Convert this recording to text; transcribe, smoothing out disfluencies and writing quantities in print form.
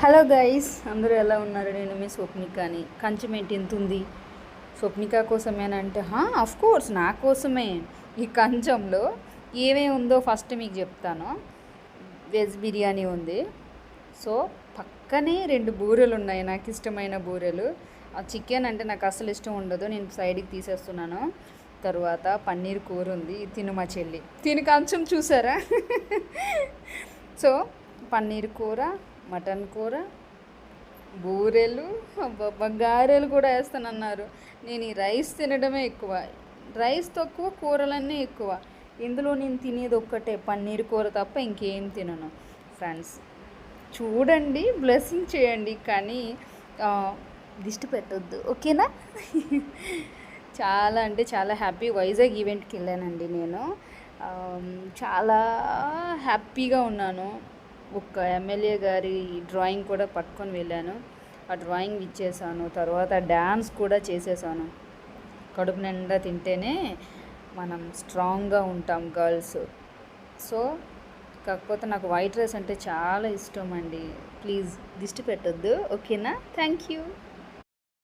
Hello guys, అందరూ ఎలా ఉన్నారు? నేను మీ స్వప్నికాని. కంచం ఏంటి ఎంత ఉంది? స్వప్నిక కోసమేనంటే ఆఫ్ కోర్స్ నా కోసమే. ఈ కంచంలో ఏమేమి ఉందో ఫస్ట్ మీకు చెప్తాను. వెజ్ బిర్యానీ ఉంది. సో పక్కనే 2 బూరెలు ఉన్నాయి, నాకు ఇష్టమైన బూరెలు. ఆ చికెన్ అంటే నాకు అసలు ఇష్టం ఉండదు, నేను సైడ్కి తీసేస్తున్నాను. తర్వాత పన్నీర్ కూర ఉంది. తిను మా చెల్లి, తిని కంచం చూసారా? సో పన్నీర్ కూర, మటన్ కూర, బూరెలు, గారెలు కూడా వేస్తానన్నారు. నేను ఈ రైస్ తినడమే ఎక్కువ, రైస్ తక్కువ, కూరలన్నీ ఎక్కువ. ఇందులో నేను తినేది ఒక్కటే పన్నీర్ కూర తప్ప ఇంకేం తినను. ఫ్రెండ్స్ చూడండి, బ్లెస్సింగ్ చేయండి, కానీ దిష్టి పెట్టొద్దు, ఓకేనా? చాలా అంటే చాలా హ్యాపీ. వైజాగ్ ఈవెంట్కి వెళ్ళానండి నేను. చాలా హ్యాపీగా ఉన్నాను. ఒక ఎమ్మెల్యే గారి డ్రాయింగ్ కూడా పట్టుకొని వెళ్ళాను. ఆ డ్రాయింగ్ ఇచ్చేసాను. తర్వాత డ్యాన్స్ కూడా చేసేసాను. కడుపు నిండా తింటేనే మనం స్ట్రాంగ్గా ఉంటాం గర్ల్స్. సో కాకపోతే నాకు వైట్ రైస్ అంటే చాలా ఇష్టం అండి. ప్లీజ్ దిష్టి పెట్టొద్దు, ఓకేనా? Thank you.